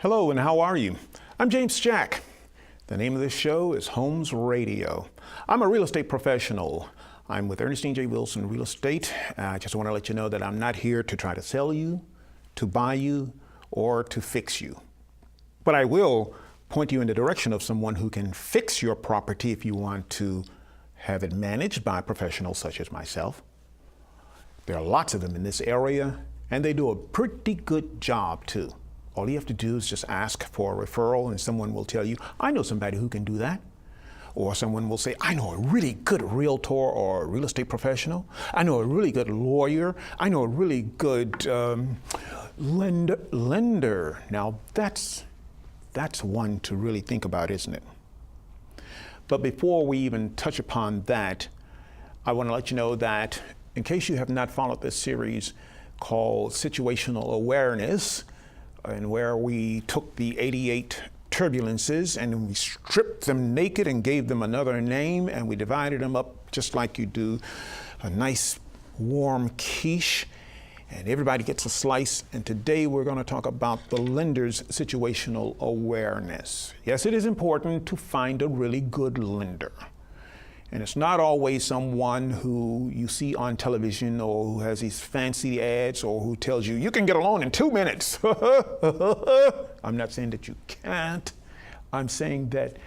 Hello, and how are you? I'm James Jack. The name of this show is Homes Radio. I'm a real estate professional. I'm with Ernestine J. Wilson Real Estate. I just want to let you know that I'm not here to try to sell you, to buy you, or to fix you. But I will point you in the direction of someone who can fix your property if you want to have it managed by professionals such as myself. There are lots of them in this area, and they do a pretty good job too. All you have to do is just ask for a referral and someone will tell you, I know somebody who can do that. Or someone will say, I know a really good realtor or real estate professional. I know a really good lawyer. I know a really good lender. Now that's one to really think about, isn't it? But before we even touch upon that, I want to let you know that in case you have not followed this series called Situational Awareness, and where we took the 88 turbulences and we stripped them naked and gave them another name, and we divided them up just like you do a nice warm quiche, and everybody gets a slice. And today we're going to talk about the lender's situational awareness. Yes, it is important to find a really good lender. And it's not always someone who you see on television or who has these fancy ads or who tells you, you can get a loan in 2 minutes. I'm not saying that you can't. I'm saying that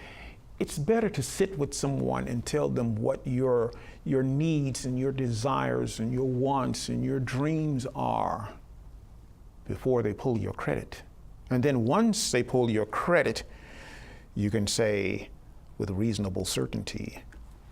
it's better to sit with someone and tell them what your needs and your desires and your wants and your dreams are before they pull your credit. And then once they pull your credit, you can say with reasonable certainty,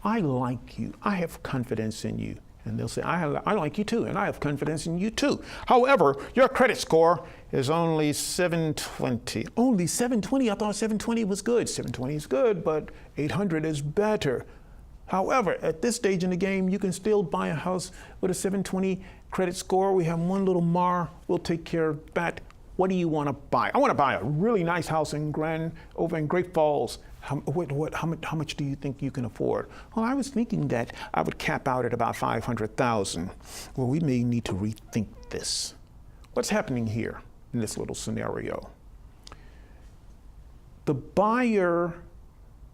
I like you, I have confidence in you. And they'll say, I like you too, and I have confidence in you too. However, your credit score is only 720. Only 720? I thought 720 was good. 720 is good, but 800 is better. However, at this stage in the game, you can still buy a house with a 720 credit score. We have one little mar, we'll take care of that. What do you want to buy? I want to buy a really nice house over in Great Falls. How much do you think you can afford? Well, I was thinking that I would cap out at about $500,000. Well, we may need to rethink this. What's happening here in this little scenario? The buyer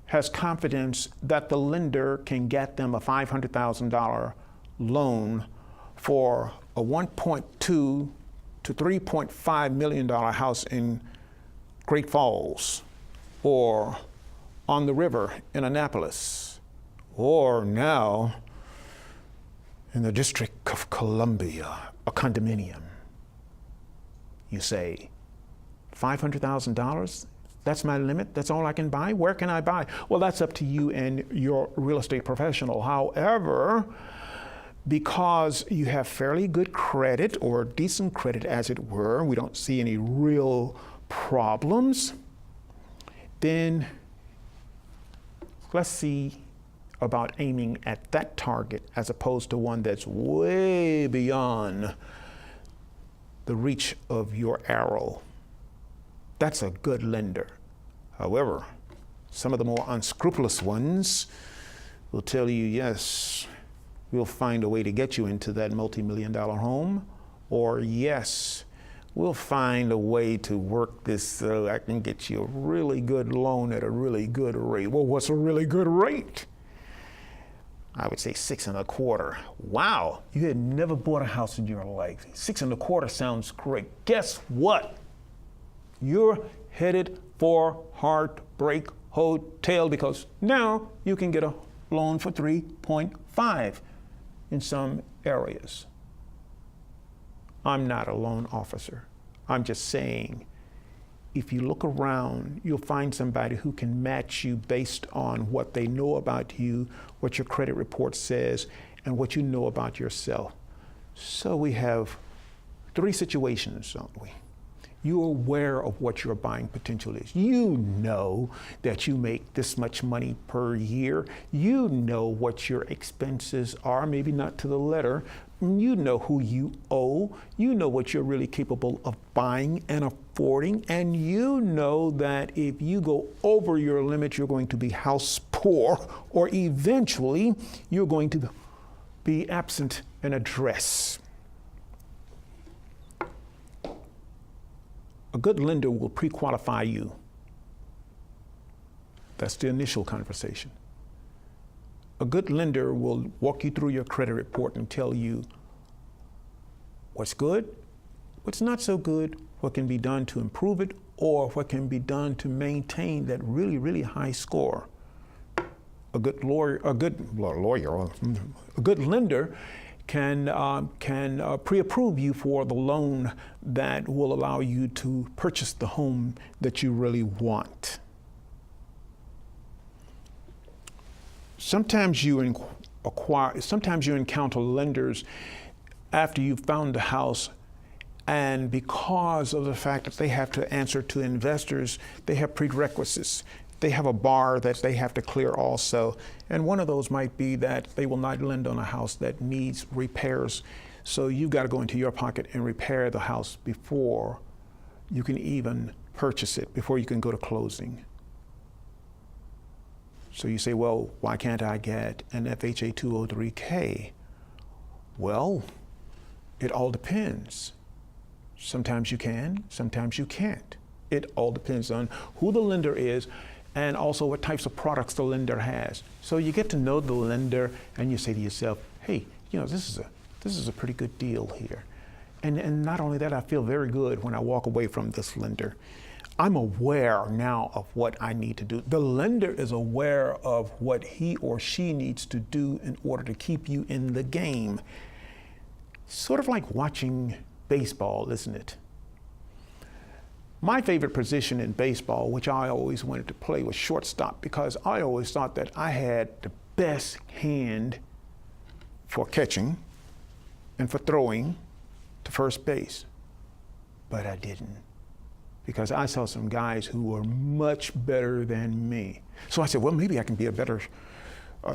has confidence that the lender can get them a $500,000 loan for a $1.2 to $3.5 million house in Great Falls, or on the river in Annapolis, or now in the District of Columbia, a condominium. You say, $500,000? That's my limit? That's all I can buy? Where can I buy? Well, that's up to you and your real estate professional. However, because you have fairly good credit, or decent credit as it were, we don't see any real problems, then let's see about aiming at that target as opposed to one that's way beyond the reach of your arrow. That's a good lender. However, some of the more unscrupulous ones will tell you, yes, we'll find a way to get you into that multi-million-dollar home, or yes, we'll find a way to work this so I can get you a really good loan at a really good rate. Well, what's a really good rate? I would say 6.25. Wow, you had never bought a house in your life. 6.25 sounds great. Guess what? You're headed for Heartbreak Hotel, because now you can get a loan for 3.5 in some areas. I'm not a loan officer. I'm just saying, if you look around, you'll find somebody who can match you based on what they know about you, what your credit report says, and what you know about yourself. So we have 3 situations, don't we? You're aware of what your buying potential is. You know that you make this much money per year. You know what your expenses are, maybe not to the letter. You know who you owe. You know what you're really capable of buying and affording. And you know that if you go over your limit, you're going to be house poor, or eventually you're going to be absent an address. A good lender will pre-qualify you. That's the initial conversation. A good lender will walk you through your credit report and tell you what's good, what's not so good, what can be done to improve it, or what can be done to maintain that really, really high score. A good lender can pre-approve you for the loan that will allow you to purchase the home that you really want. Sometimes you encounter lenders after you've found the house, and because of the fact that they have to answer to investors, they have prerequisites. They have a bar that they have to clear also. And one of those might be that they will not lend on a house that needs repairs. So you've got to go into your pocket and repair the house before you can even purchase it, before you can go to closing. So you say, well, why can't I get an FHA 203K? Well, it all depends. Sometimes you can, sometimes you can't. It all depends on who the lender is and also what types of products the lender has. So you get to know the lender and you say to yourself, hey, this is a pretty good deal here. And not only that, I feel very good when I walk away from this lender. I'm aware now of what I need to do. The lender is aware of what he or she needs to do in order to keep you in the game. Sort of like watching baseball, isn't it? My favorite position in baseball, which I always wanted to play, was shortstop, because I always thought that I had the best hand for catching and for throwing to first base. But I didn't, because I saw some guys who were much better than me. So I said, well, maybe I can be a better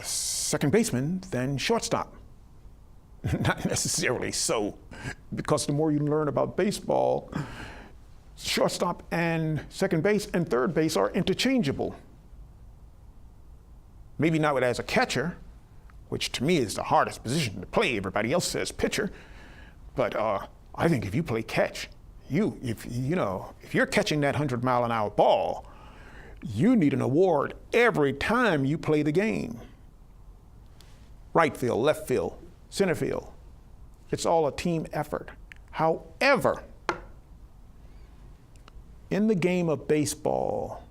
second baseman than shortstop. Not necessarily so, because the more you learn about baseball, shortstop and second base and third base are interchangeable. Maybe not as a catcher, which to me is the hardest position to play. Everybody else says pitcher. But I think if you play catch, if you're catching that 100-mile-an-hour ball, you need an award every time you play the game. Right field, left field, center field. It's all a team effort. However, in the game of baseball,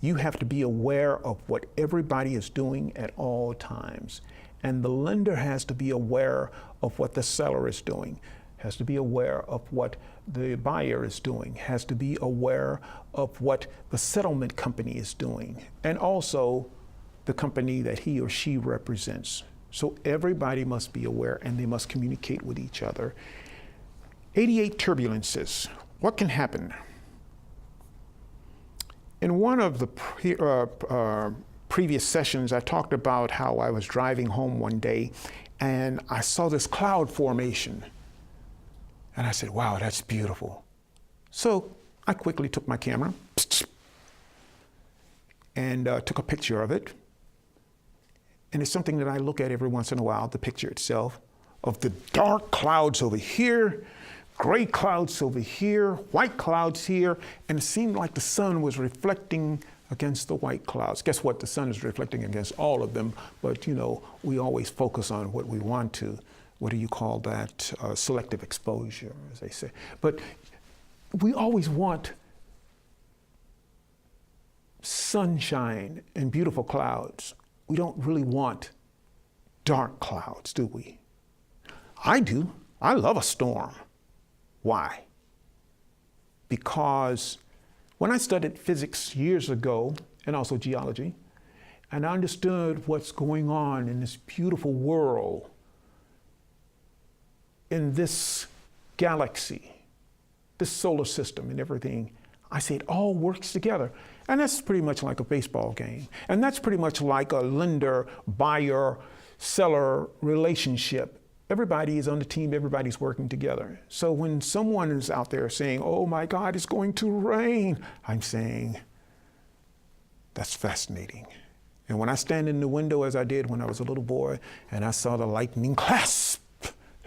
you have to be aware of what everybody is doing at all times. And the lender has to be aware of what the seller is doing, has to be aware of what the buyer is doing, has to be aware of what the settlement company is doing, and also the company that he or she represents. So everybody must be aware, and they must communicate with each other. 88 turbulences. What can happen? In one of the previous sessions, I talked about how I was driving home one day and I saw this cloud formation. And I said, wow, that's beautiful. So I quickly took my camera and took a picture of it. And it's something that I look at every once in a while, the picture itself, of the dark clouds over here, gray clouds over here, white clouds here, and it seemed like the sun was reflecting against the white clouds. Guess what? The sun is reflecting against all of them, but we always focus on what we want to. What do you call that? Selective exposure, as they say. But we always want sunshine and beautiful clouds. We don't really want dark clouds, do we? I do. I love a storm. Why? Because when I studied physics years ago, and also geology, and I understood what's going on in this beautiful world, in this galaxy, this solar system and everything, I say it all works together. And that's pretty much like a baseball game. And that's pretty much like a lender, buyer, seller relationship. Everybody is on the team, everybody's working together. So when someone is out there saying, oh my God, it's going to rain, I'm saying, that's fascinating. And when I stand in the window, as I did when I was a little boy, and I saw the lightning clasp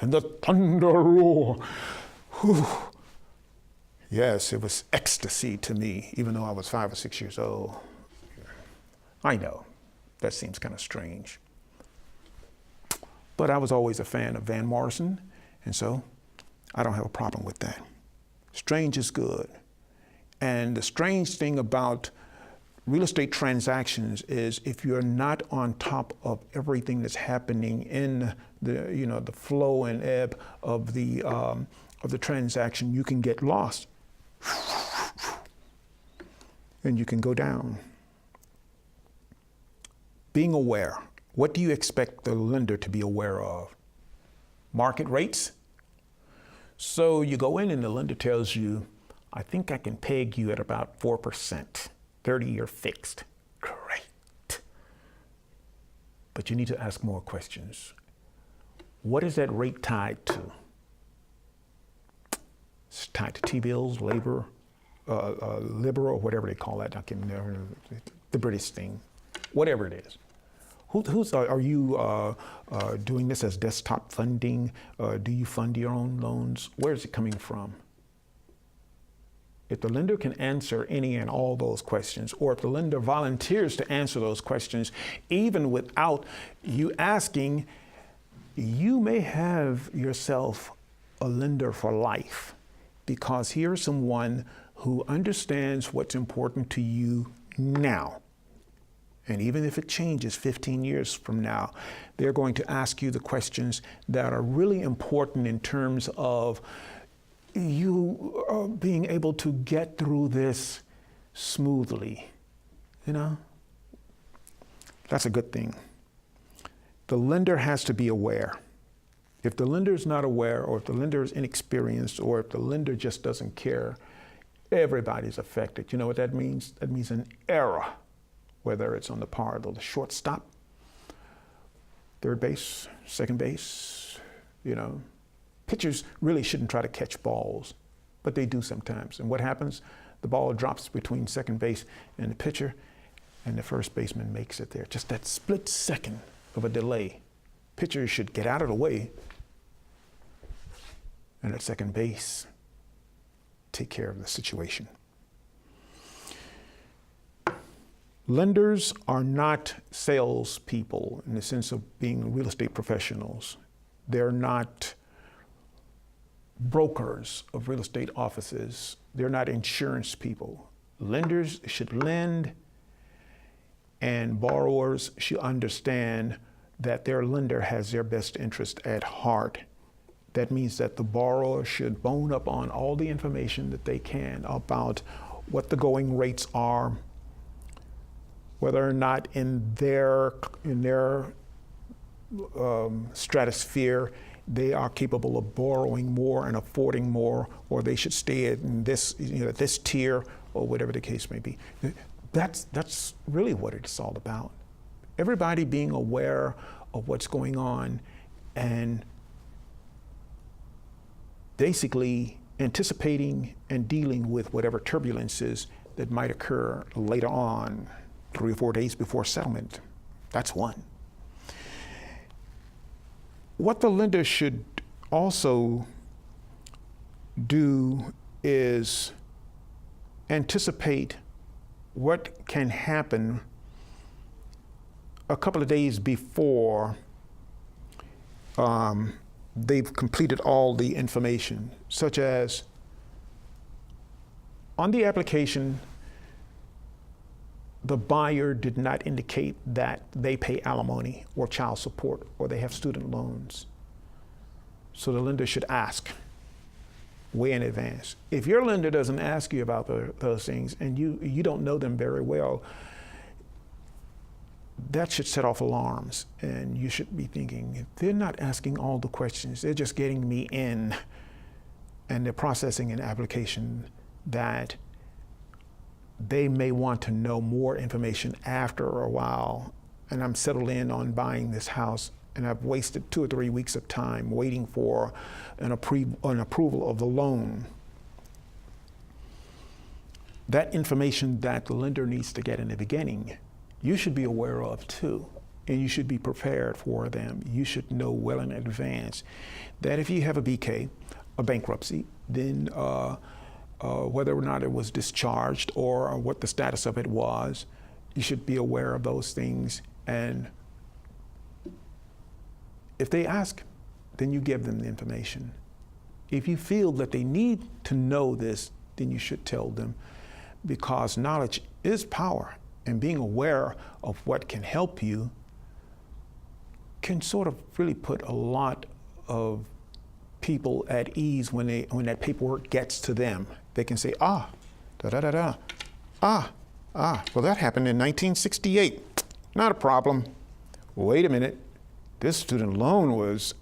and the thunder roar, whew, Yes, it was ecstasy to me, even though I was 5 or 6 years old. I know, that seems kind of strange. But I was always a fan of Van Morrison, and so I don't have a problem with that. Strange is good. And the strange thing about real estate transactions is if you're not on top of everything that's happening in the flow and ebb of the transaction, you can get lost and you can go down. Being aware. What do you expect the lender to be aware of? Market rates? So you go in and the lender tells you, I think I can peg you at about 4%, 30-year fixed. Great. But you need to ask more questions. What is that rate tied to? It's tied to T-bills, labor, Libra, or whatever they call that. I can never, the British thing, whatever it is. Are you doing this as desktop funding? Do you fund your own loans? Where is it coming from? If the lender can answer any and all those questions, or if the lender volunteers to answer those questions, even without you asking, you may have yourself a lender for life, because here's someone who understands what's important to you now. And even if it changes 15 years from now, they're going to ask you the questions that are really important in terms of you being able to get through this smoothly. You know? That's a good thing. The lender has to be aware. If the lender is not aware, or if the lender is inexperienced, or if the lender just doesn't care, everybody's affected. You know what that means? That means an error. Whether it's on the part of the shortstop, third base, second base, pitchers really shouldn't try to catch balls, but they do sometimes. And what happens? The ball drops between second base and the pitcher, and the first baseman makes it there. Just that split second of a delay. Pitchers should get out of the way, and at second base, take care of the situation. Lenders are not salespeople in the sense of being real estate professionals. They're not brokers of real estate offices. They're not insurance people. Lenders should lend, and borrowers should understand that their lender has their best interest at heart. That means that the borrower should bone up on all the information that they can about what the going rates are, whether or not in their stratosphere they are capable of borrowing more and affording more, or they should stay in this this tier, or whatever the case may be. That's really what it's all about. Everybody being aware of what's going on and basically anticipating and dealing with whatever turbulences that might occur later on. 3 or 4 days before settlement. That's one. What the lender should also do is anticipate what can happen a couple of days before they've completed all the information, such as on the application, the buyer did not indicate that they pay alimony or child support or they have student loans. So the lender should ask way in advance. If your lender doesn't ask you about those things and you don't know them very well, that should set off alarms, and you should be thinking, they're not asking all the questions, they're just getting me in, and they're processing an application that they may want to know more information after a while, and I'm settled in on buying this house, and I've wasted 2 or 3 weeks of time waiting for an approval of the loan. That information that the lender needs to get in the beginning, you should be aware of too, and you should be prepared for them. You should know well in advance that if you have a BK, a bankruptcy, then whether or not it was discharged or what the status of it was. You should be aware of those things. And if they ask, then you give them the information. If you feel that they need to know this, then you should tell them, because knowledge is power, and being aware of what can help you can sort of really put a lot of people at ease when that paperwork gets to them. They can say, well, that happened in 1968. Not a problem. Wait a minute. This student loan was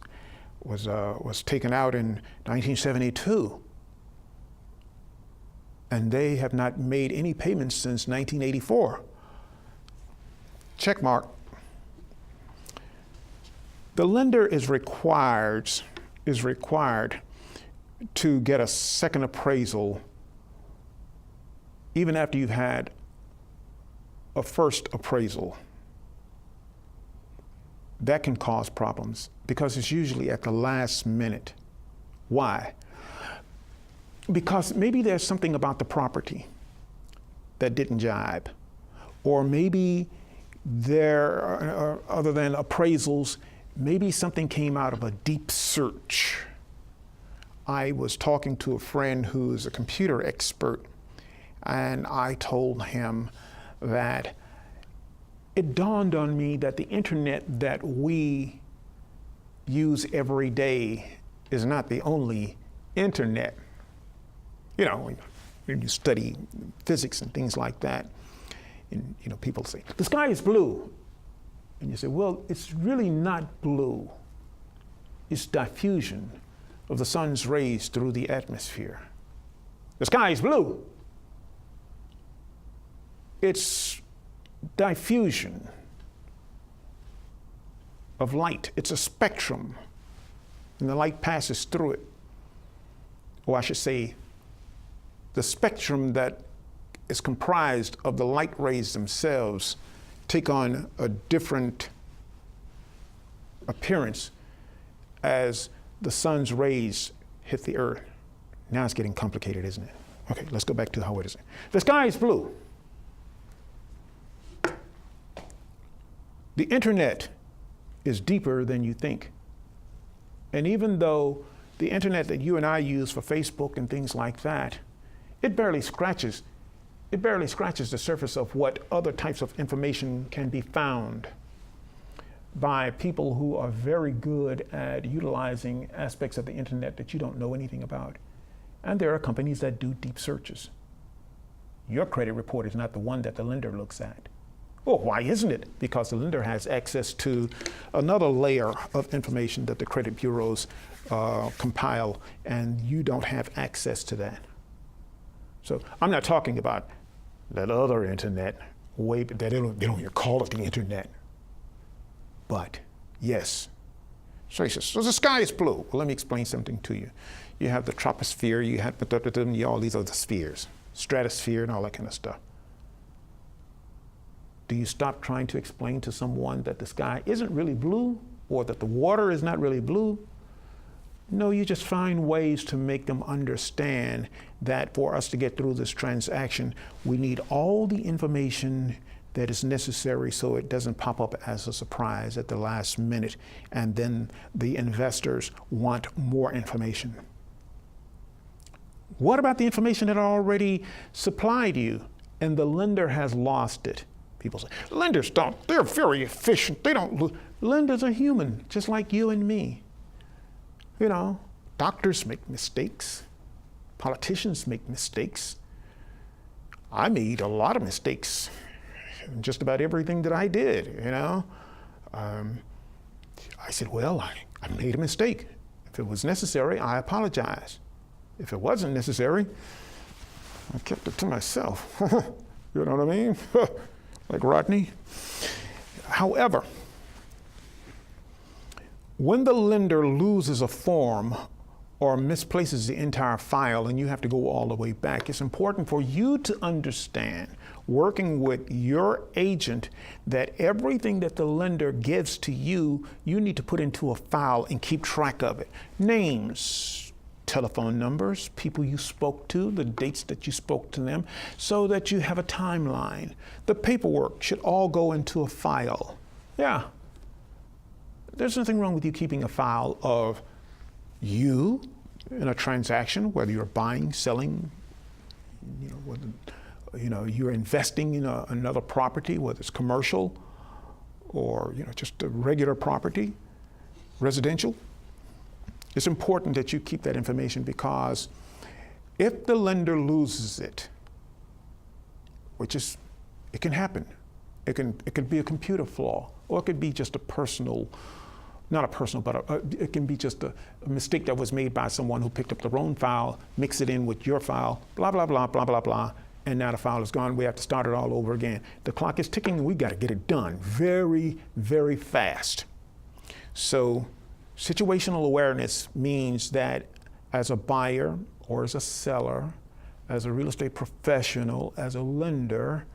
taken out in 1972. And they have not made any payments since 1984. Check mark. The lender is required to get a second appraisal even after you've had a first appraisal. That can cause problems because it's usually at the last minute. Why? Because maybe there's something about the property that didn't jibe, or maybe there, other than appraisals, maybe something came out of a deep search. I was talking to a friend who's a computer expert, and I told him that it dawned on me that the internet that we use every day is not the only internet. You know, when you study physics and things like that, and people say, the sky is blue. And you say, well, it's really not blue. It's diffusion of the sun's rays through the atmosphere. The sky is blue. It's diffusion of light. It's a spectrum, and the light passes through it. Or I should say, the spectrum that is comprised of the light rays themselves take on a different appearance as the sun's rays hit the earth. Now it's getting complicated, isn't it? Okay, let's go back to how it is. The sky is blue. The internet is deeper than you think. And even though the internet that you and I use for Facebook and things like that, it barely scratches the surface of what other types of information can be found by people who are very good at utilizing aspects of the internet that you don't know anything about. And there are companies that do deep searches. Your credit report is not the one that the lender looks at. Well, why isn't it? Because the lender has access to another layer of information that the credit bureaus compile, and you don't have access to that. So I'm not talking about that other internet, they don't even call it the internet. But yes, so he says, so the sky is blue. Well, let me explain something to you. You have the troposphere, you have all these other spheres, stratosphere and all that kind of stuff. Do you stop trying to explain to someone that the sky isn't really blue or that the water is not really blue? No, you just find ways to make them understand that for us to get through this transaction, we need all the information that is necessary so it doesn't pop up as a surprise at the last minute, and then the investors want more information. What about the information that I already supplied you and the lender has lost it? People say, lenders don't, they're very efficient, they don't lose. Lenders are human, just like you and me. You know, doctors make mistakes. Politicians make mistakes. I made a lot of mistakes in just about everything that I did, you know. I said, well, I made a mistake. If it was necessary, I apologize. If it wasn't necessary, I kept it to myself. You know what I mean? Like Rodney. However, when the lender loses a form or misplaces the entire file and you have to go all the way back, it's important for you to understand, working with your agent, that everything that the lender gives to you, you need to put into a file and keep track of it. Names, telephone numbers, people you spoke to, the dates that you spoke to them, so that you have a timeline. The paperwork should all go into a file. Yeah. There's nothing wrong with you keeping a file of you in a transaction, whether you're buying, selling, whether you're investing in another property, whether it's commercial or just a regular property, residential. It's important that you keep that information, because if the lender loses it, which is, it can happen. It could be a computer flaw, or it could be just a personal, not a personal, but it can be just a mistake that was made by someone who picked up the wrong file, mix it in with your file, blah, blah, blah, blah, blah, blah, and now the file is gone. We have to start it all over again. The clock is ticking, and we got to get it done very, very fast. So situational awareness means that as a buyer or as a seller, as a real estate professional, as a lender,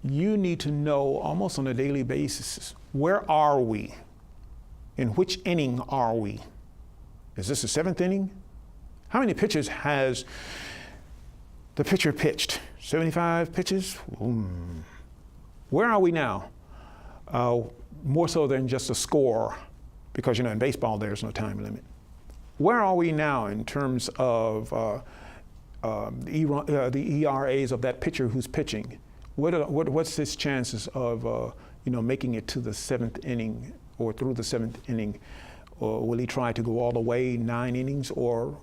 you need to know almost on a daily basis, where are we? In which inning are we? Is this the 7th inning? How many pitches has the pitcher pitched? 75 pitches? Where are we now? More so than just a score, because in baseball there's no time limit. Where are we now in terms of the ERAs of that pitcher who's pitching? What's his chances of making it to the 7th inning or through the 7th inning? Or will he try to go all the way 9 innings? Or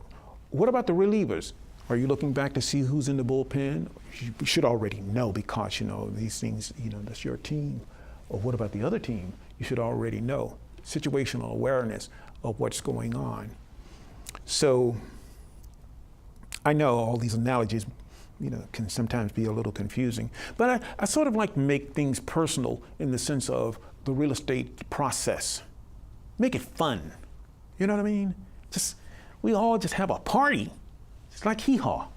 what about the relievers? Are you looking back to see who's in the bullpen? You should already know, because these things, that's your team. Or what about the other team? You should already know. Situational awareness of what's going on. So I know all these analogies can sometimes be a little confusing, but I sort of like to make things personal in the sense of the real estate process. Make it fun. You know what I mean? We all just have a party. It's like hee-haw.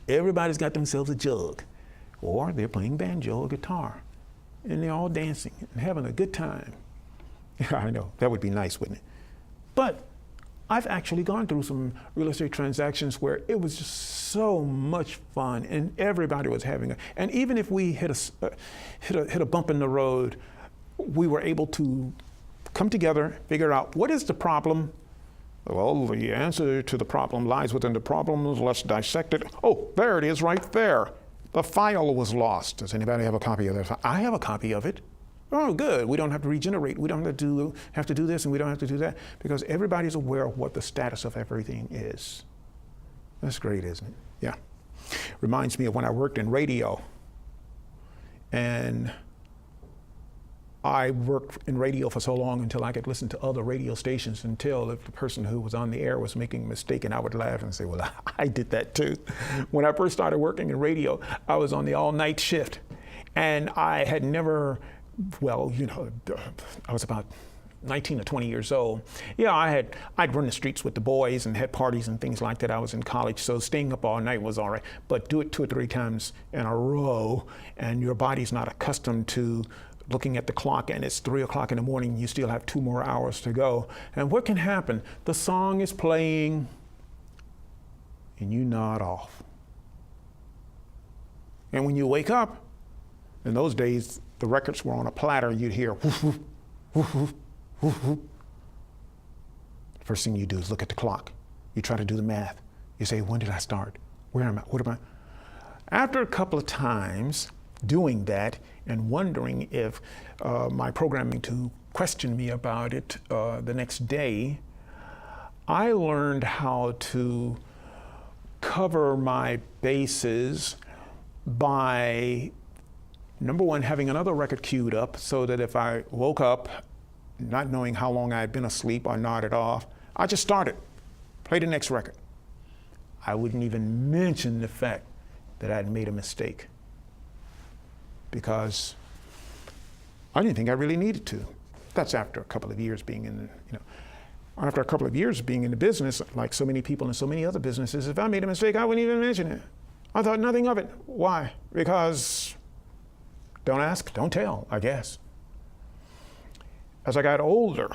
Everybody's got themselves a jug, or they're playing banjo or guitar, and they're all dancing and having a good time. I know, that would be nice, wouldn't it? But I've actually gone through some real estate transactions where it was just so much fun, and everybody was having and even if we hit a bump in the road, we were able to come together, figure out what is the problem. Well, the answer to the problem lies within the problem. Let's dissect it. Oh, there it is right there. The file was lost. Does anybody have a copy of that? I have a copy of it. Oh, good. We don't have to regenerate. We don't have to do this, and we don't have to do that, because everybody's aware of what the status of everything is. That's great, isn't it? Yeah. Reminds me of when I worked in radio. And I worked in radio for so long until I could listen to other radio stations and tell if the person who was on the air was making a mistake, and I would laugh and say, well, I did that too. When I first started working in radio, I was on the all-night shift, and I had never, I was about 19 or 20 years old. Yeah, I'd run the streets with the boys and had parties and things like that. I was in college, so staying up all night was all right. But do it 2 or 3 times in a row, and your body's not accustomed to looking at the clock, and it's 3 o'clock in the morning, you still have 2 more hours to go. And what can happen? The song is playing, and you nod off. And when you wake up, in those days, the records were on a platter. You'd hear woof, woof, woof, woof, woof, woof. First thing you do is look at the clock. You try to do the math. You say, when did I start? Where am I? What am I? After a couple of times doing that and wondering if my programming to question me about it the next day, I learned how to cover my bases by, number one, having another record queued up so that if I woke up not knowing how long I had been asleep or nodded off, I just started, play the next record. I wouldn't even mention the fact that I'd made a mistake, because I didn't think I really needed to. That's after a couple of years being in after a couple of years being in the business, like so many people in so many other businesses, if I made a mistake, I wouldn't even mention it. I thought nothing of it. Why? Because don't ask, don't tell, I guess. As I got older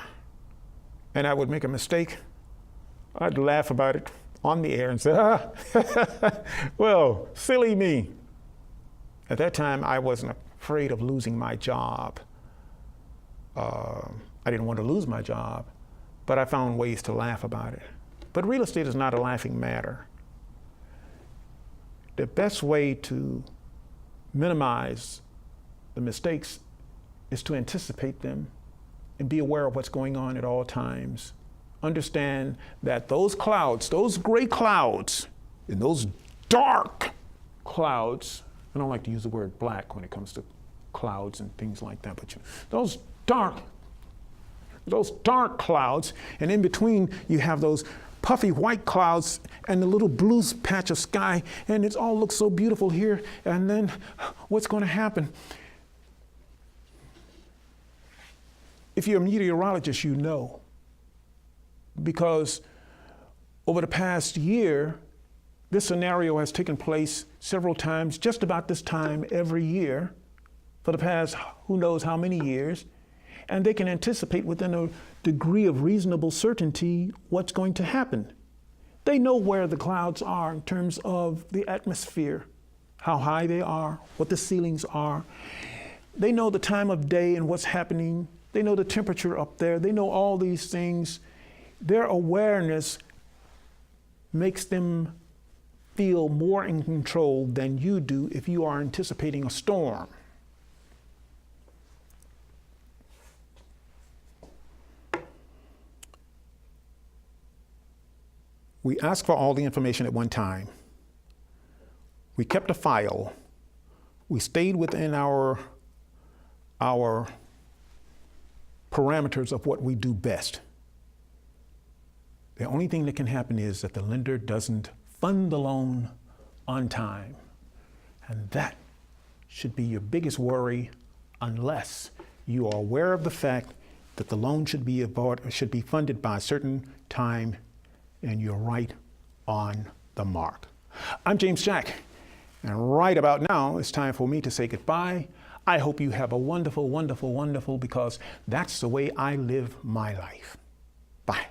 and I would make a mistake, I'd laugh about it. on the air and said, well, silly me. At that time, I wasn't afraid of losing my job. I didn't want to lose my job, but I found ways to laugh about it. But real estate is not a laughing matter. The best way to minimize the mistakes is to anticipate them and be aware of what's going on at all times. Understand that those clouds, those gray clouds, and those dark clouds, I don't like to use the word black when it comes to clouds and things like that, but those dark clouds, and in between you have those puffy white clouds and the little blue patch of sky, and it all looks so beautiful here, and then what's going to happen? If you're a meteorologist, you know, because over the past year, this scenario has taken place several times, just about this time every year, for the past who knows how many years, and they can anticipate within a degree of reasonable certainty what's going to happen. They know where the clouds are in terms of the atmosphere, how high they are, what the ceilings are. They know the time of day and what's happening. They know the temperature up there. They know all these things. Their awareness makes them feel more in control than you do if you are anticipating a storm. We asked for all the information at one time. We kept a file. We stayed within our parameters of what we do best. The only thing that can happen is that the lender doesn't fund the loan on time. And that should be your biggest worry unless you are aware of the fact that the loan should be funded by a certain time and you're right on the mark. I'm James Jack, and right about now, it's time for me to say goodbye. I hope you have a wonderful, wonderful, wonderful, because that's the way I live my life. Bye.